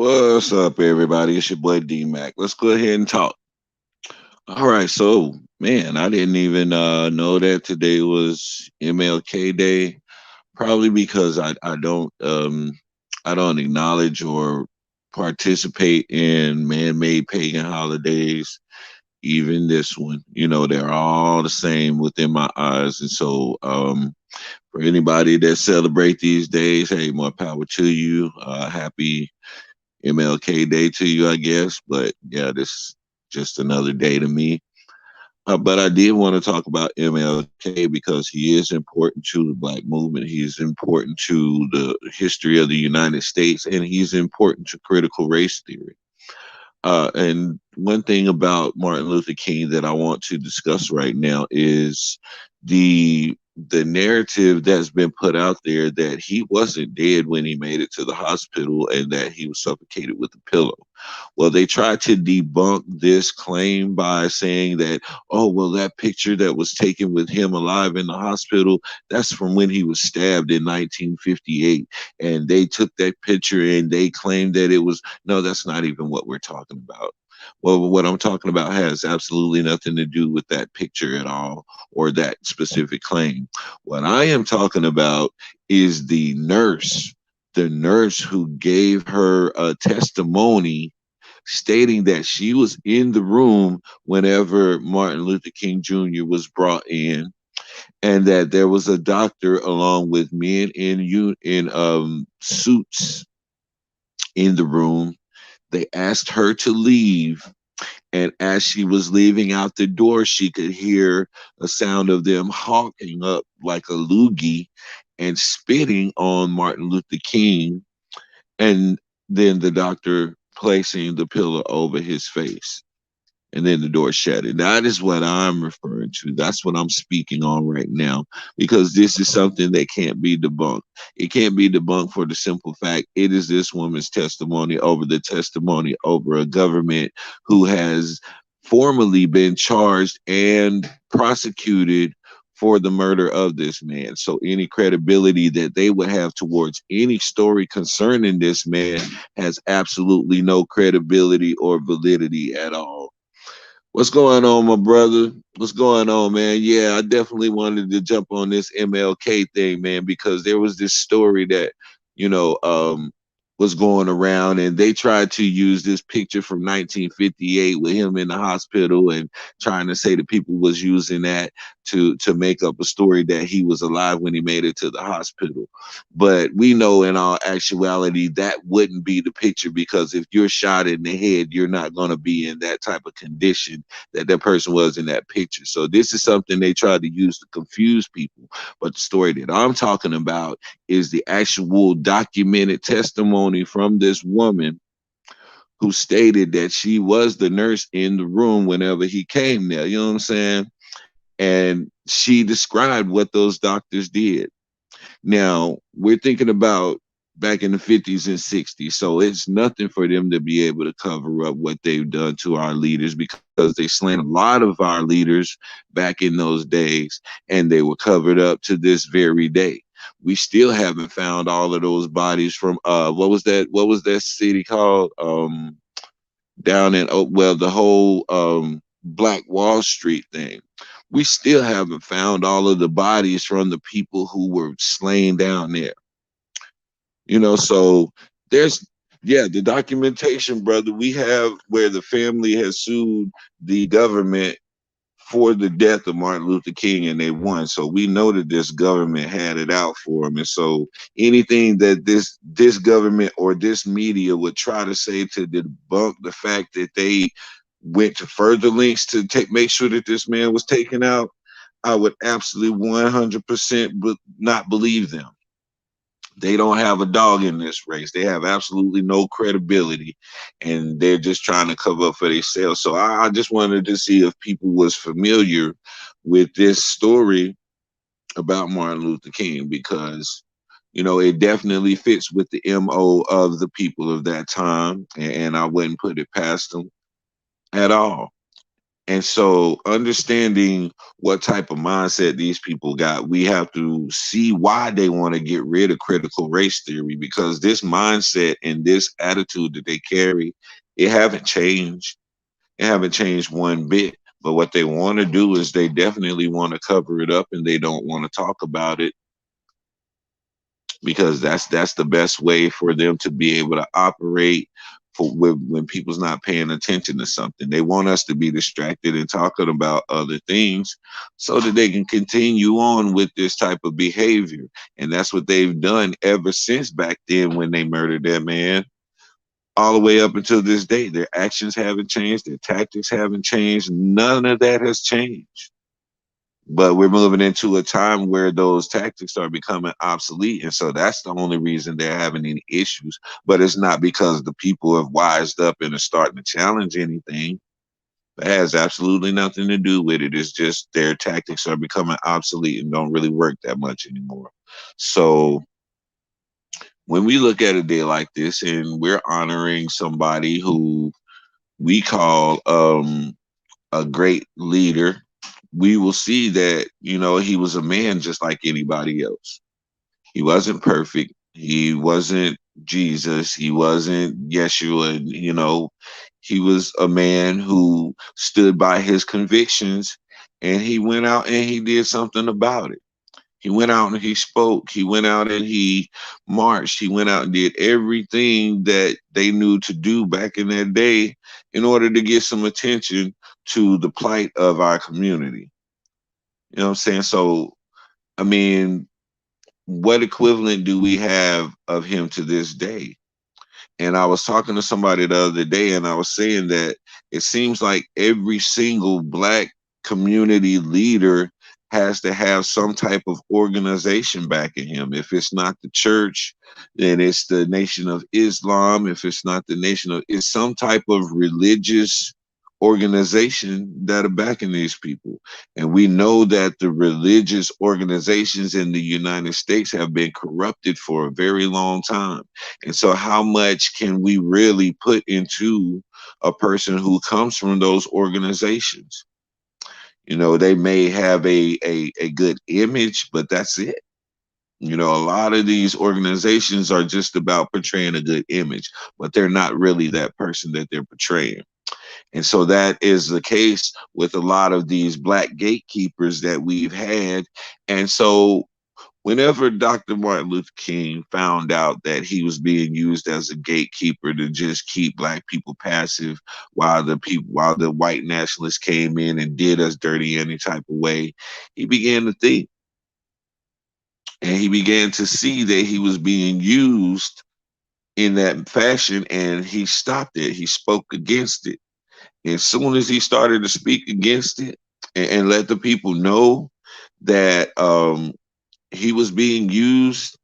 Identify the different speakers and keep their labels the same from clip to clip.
Speaker 1: What's up, everybody? It's your boy D Mac. Let's go ahead and talk. All right, so man, I didn't even know that today was MLK Day. Probably because I don't acknowledge or participate in man-made pagan holidays. Even this one, they're all the same within my eyes. And so, for anybody that celebrate these days, hey, more power to you. Happy MLK Day to you, I guess. But yeah, this is just another day to me. But I did want to talk about MLK because he is important to the Black movement. He is important to the history of the United States, and he's important to critical race theory. And one thing about Martin Luther King that I want to discuss right now is the narrative that's been put out there that he wasn't dead when he made it to the hospital and that he was suffocated with a pillow. Well, they tried to debunk this claim by saying that, oh, well, that picture that was taken with him alive in the hospital, that's from when he was stabbed in 1958. And they took that picture and they claimed that it was, no, that's not even what we're talking about. Well, what I'm talking about has absolutely nothing to do with that picture at all or that specific claim. What I am talking about is the nurse who gave her a testimony stating that she was in the room whenever Martin Luther King Jr. was brought in, and that there was a doctor along with men in suits in the room. They asked her to leave, and as she was leaving out the door, she could hear a sound of them hawking up like a loogie and spitting on Martin Luther King, and then the doctor placing the pillow over his face. And then the door shut. And that is what I'm referring to. That's what I'm speaking on right now, because this is something that can't be debunked. It can't be debunked for the simple fact it is this woman's testimony over the testimony over a government who has formally been charged and prosecuted for the murder of this man. So any credibility that they would have towards any story concerning this man has absolutely no credibility or validity at all. What's going on, my brother? What's going on, man? Yeah, I definitely wanted to jump on this MLK thing, man, because there was this story that, you know, um, was going around, and they tried to use this picture from 1958 with him in the hospital and trying to say that people was using that to make up a story that he was alive when he made it to the hospital. But we know in all actuality that wouldn't be the picture, because if you're shot in the head, you're not going to be in that type of condition that that person was in that picture. So this is something they tried to use to confuse people. But the story that I'm talking about is the actual documented testimony from this woman who stated that she was the nurse in the room whenever he came there. You know what I'm saying? And she described what those doctors did. Now, we're thinking about back in the 50s and 60s. So it's nothing for them to be able to cover up what they've done to our leaders, because they slain a lot of our leaders back in those days, and they were covered up to this very day. We still haven't found all of those bodies from what was that city called? Down in, oh, well, the whole Black Wall Street thing. We still haven't found all of the bodies from the people who were slain down there. So there's, yeah, the documentation, brother. We have where the family has sued the government for the death of Martin Luther King, and they won. So we know that this government had it out for them. And so anything that this government or this media would try to say to debunk the fact that they went to further lengths to make sure that this man was taken out, I would absolutely 100% not believe them. They don't have a dog in this race. They have absolutely no credibility, and they're just trying to cover up for themselves. So I just wanted to see if people was familiar with this story about Martin Luther King, because it definitely fits with the MO of the people of that time, and I wouldn't put it past them at all. And so, understanding what type of mindset these people got, we have to see why they want to get rid of critical race theory, because this mindset and this attitude that they carry, it haven't changed. It haven't changed one bit. But what they want to do is they definitely want to cover it up, and they don't want to talk about it, because that's the best way for them to be able to operate for when people's not paying attention to something. They want us to be distracted and talking about other things so that they can continue on with this type of behavior. And that's what they've done ever since back then when they murdered that man, all the way up until this day. Their actions haven't changed, their tactics haven't changed, none of that has changed. But we're moving into a time where those tactics are becoming obsolete, and so that's the only reason they're having any issues. But it's not because the people have wised up and are starting to challenge anything. That has absolutely nothing to do with it. It's just their tactics are becoming obsolete and don't really work that much anymore. So when we look at a day like this and we're honoring somebody who we call a great leader, we will see that, he was a man just like anybody else. He wasn't perfect. He wasn't Jesus. He wasn't Yeshua. He was a man who stood by his convictions, and he went out and he did something about it. He went out and he spoke. He went out and he marched. He went out and did everything that they knew to do back in that day in order to get some attention to the plight of our community. You know what I'm saying? So, I mean, what equivalent do we have of him to this day? And I was talking to somebody the other day, and I was saying that it seems like every single black community leader has to have some type of organization backing him. If it's not the church, then it's the Nation of Islam. If it's not the Nation of, it's some type of religious organization that are backing these people. And we know that the religious organizations in the United States have been corrupted for a very long time. And so, how much can we really put into a person who comes from those organizations? They may have a good image, but that's it. A lot of these organizations are just about portraying a good image, but they're not really that person that they're portraying. And so that is the case with a lot of these black gatekeepers that we've had. And so whenever Dr. Martin Luther King found out that he was being used as a gatekeeper to just keep black people passive while the white nationalists came in and did us dirty any type of way, he began to think, and he began to see that he was being used in that fashion, and he stopped it. He spoke against it. As soon as he started to speak against it and let the people know that he was being used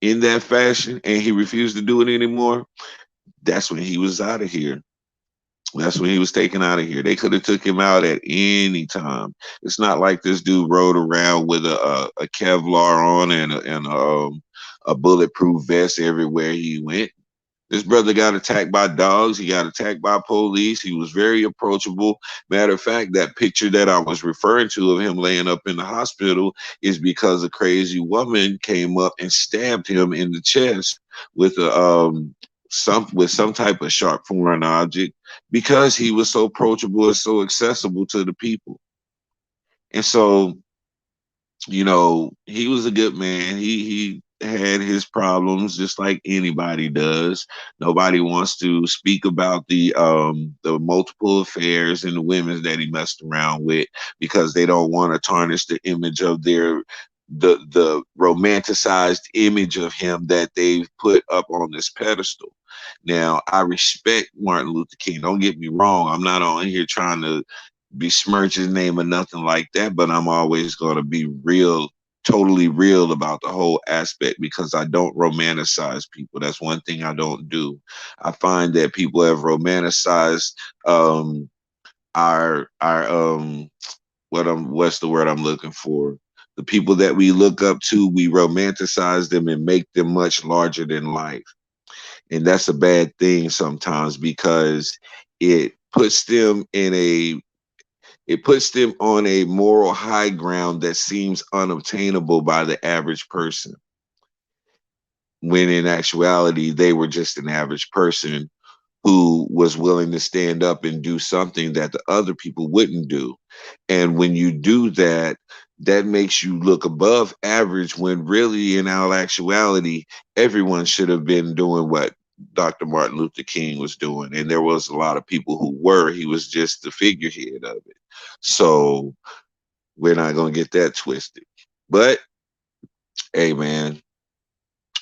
Speaker 1: in that fashion and he refused to do it anymore, that's when he was out of here. That's when he was taken out of here. They could have took him out at any time. It's not like this dude rode around with a Kevlar on and a bulletproof vest everywhere he went. This brother got attacked by dogs. He got attacked by police. He was very approachable. Matter of fact, that picture that I was referring to of him laying up in the hospital is because a crazy woman came up and stabbed him in the chest with some type of sharp foreign object, because he was so approachable and so accessible to the people. And so, he was a good man. He had his problems just like anybody does. Nobody wants to speak about the multiple affairs and the women that he messed around with, because they don't want to tarnish the image of the romanticized image of him that they've put up on this pedestal. Now, I respect Martin Luther King. Don't get me wrong. I'm not on here trying to besmirch his name or nothing like that, but I'm always going to be real, totally real about the whole aspect, because I don't romanticize people. That's one thing I don't do. I find that people have romanticized our what's the word I'm looking for? The people that we look up to, we romanticize them and make them much larger than life. And that's a bad thing sometimes, because it puts them in It puts them on a moral high ground that seems unobtainable by the average person, when in actuality, they were just an average person who was willing to stand up and do something that the other people wouldn't do. And when you do that, that makes you look above average when really, in our actuality, everyone should have been doing what Dr. Martin Luther King was doing. And there was a lot of people who were. He was just the figurehead of it. So we're not going to get that twisted. But hey, man,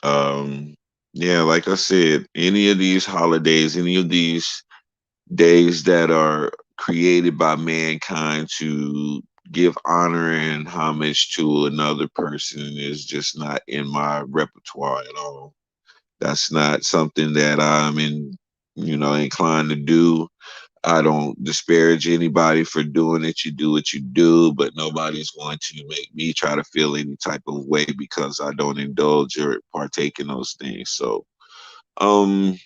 Speaker 1: um, yeah, like I said, any of these holidays, any of these days that are created by mankind to give honor and homage to another person is just not in my repertoire at all. That's not something that I'm inclined to do. I don't disparage anybody for doing it. You do what you do, but nobody's going to make me try to feel any type of way because I don't indulge or partake in those things. So, um,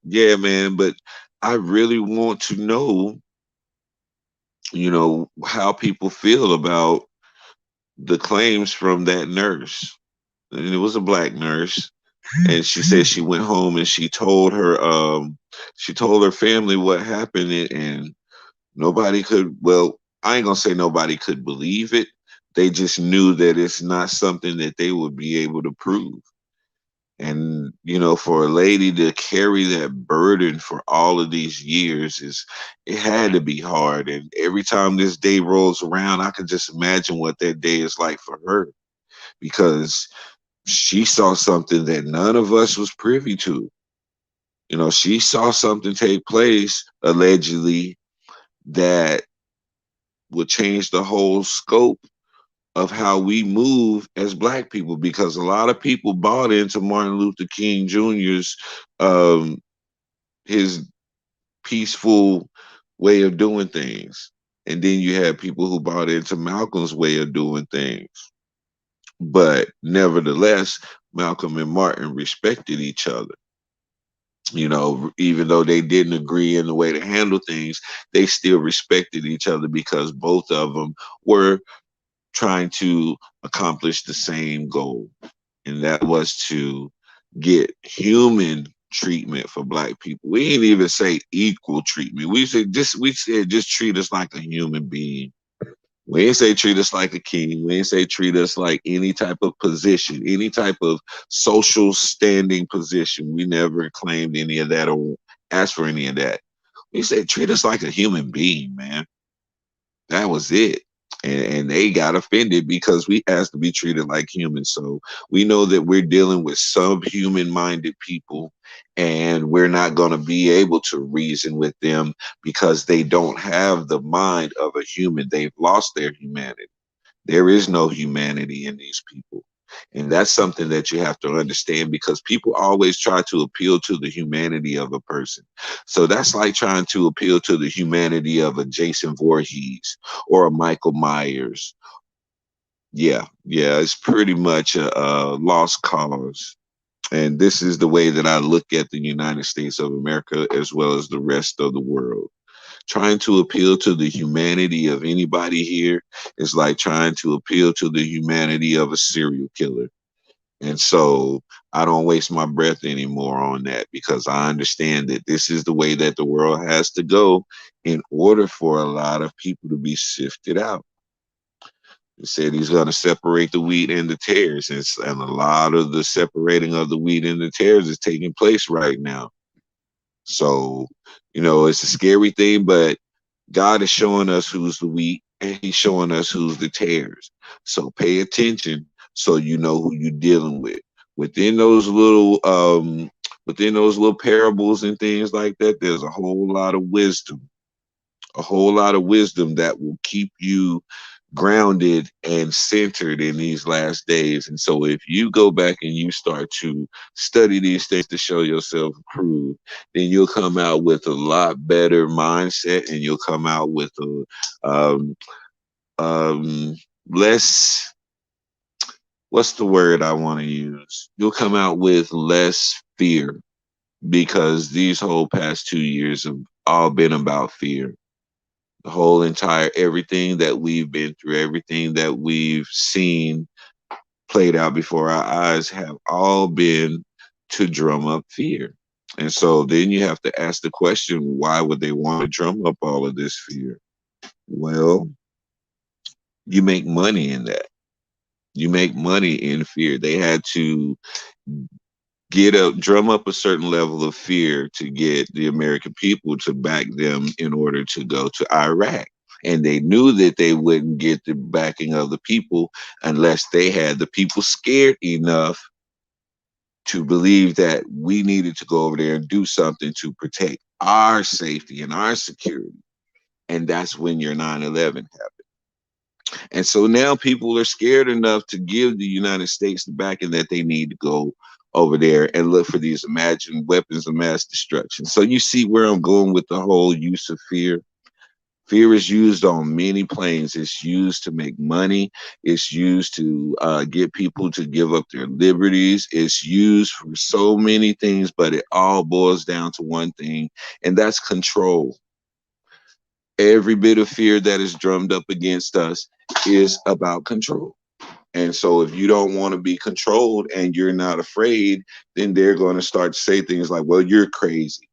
Speaker 1: yeah, man, but I really want to know, how people feel about the claims from that nurse. And it was a black nurse. And she said she went home and she told her family what happened, and nobody could, well, I ain't gonna say nobody could believe it. They just knew that it's not something that they would be able to prove. And for a lady to carry that burden for all of these years, it had to be hard. And every time this day rolls around, I can just imagine what that day is like for her, because she saw something that none of us was privy to. She saw something take place allegedly that would change the whole scope of how we move as black people, because a lot of people bought into Martin Luther King Jr.'s um his peaceful way of doing things. And then you had people who bought into Malcolm's way of doing things. But nevertheless, Malcolm and Martin respected each other. Even though they didn't agree in the way to handle things, they still respected each other because both of them were trying to accomplish the same goal, and that was to get human treatment for black people. We didn't even say equal treatment. We said just treat us like a human being. We ain't say treat us like a king. We ain't say treat us like any type of position, any type of social standing position. We never claimed any of that or asked for any of that. We said treat us like a human being, man. That was it. And they got offended because we asked to be treated like humans. So we know that we're dealing with subhuman minded people, and we're not going to be able to reason with them because they don't have the mind of a human. They've lost their humanity. There is no humanity in these people. And that's something that you have to understand, because people always try to appeal to the humanity of a person. So that's like trying to appeal to the humanity of a Jason Voorhees or a Michael Myers. Yeah, yeah, it's pretty much a lost cause. And this is the way that I look at the United States of America as well as the rest of the world. Trying to appeal to the humanity of anybody here is like trying to appeal to the humanity of a serial killer. And so I don't waste my breath anymore on that, because I understand that this is the way that the world has to go in order for a lot of people to be sifted out. He said he's going to separate the wheat and the tares, and a lot of the separating of the wheat and the tares is taking place right now. So, it's a scary thing, but God is showing us who's the wheat and he's showing us who's the tares. So pay attention so you know who you're dealing with. Within those little within those little parables and things like that, there's a whole lot of wisdom that will keep you grounded and centered in these last days. And so if you go back and you start to study these things to show yourself approved, then you'll come out with a lot better mindset, and you'll come out with a um, less, what's the word I want to use? You'll come out with less fear, because these whole past 2 years have all been about fear. The whole entire everything that we've been through, everything that we've seen played out before our eyes have all been to drum up fear. And so then you have to ask the question, why would they want to drum up all of this fear? Well, you make money in that. You make money in fear. They had to drum up a certain level of fear to get the American people to back them in order to go to Iraq. And they knew that they wouldn't get the backing of the people unless they had the people scared enough to believe that we needed to go over there and do something to protect our safety and our security. And that's when your 9/11 happened. And so now people are scared enough to give the United States the backing that they need to go over there and look for these imagined weapons of mass destruction. So you see where I'm going with the whole use of fear. Fear is used on many planes. It's used to make money. It's used to get people to give up their liberties. It's used for so many things, but it all boils down to one thing, and that's control. Every bit of fear that is drummed up against us is about control. And so if you don't want to be controlled and you're not afraid, then they're going to start to say things like, well, you're crazy.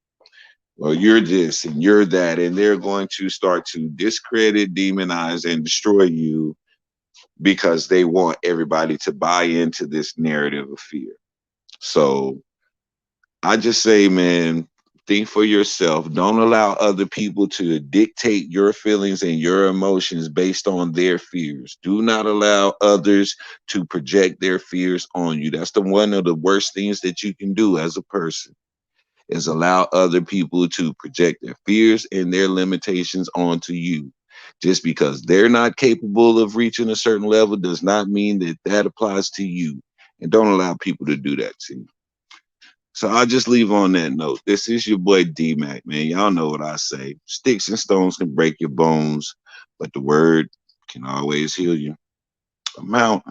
Speaker 1: Well, you're this and you're that. And they're going to start to discredit, demonize, and destroy you because they want everybody to buy into this narrative of fear. So I just say, man, think for yourself. Don't allow other people to dictate your feelings and your emotions based on their fears. Do not allow others to project their fears on you. That's the one of the worst things that you can do as a person is allow other people to project their fears and their limitations onto you. Just because they're not capable of reaching a certain level does not mean that that applies to you. And don't allow people to do that to you. So I'll just leave on that note. This is your boy D Mac, man. Y'all know what I say. Sticks and stones can break your bones, but the word can always heal you. I'm out.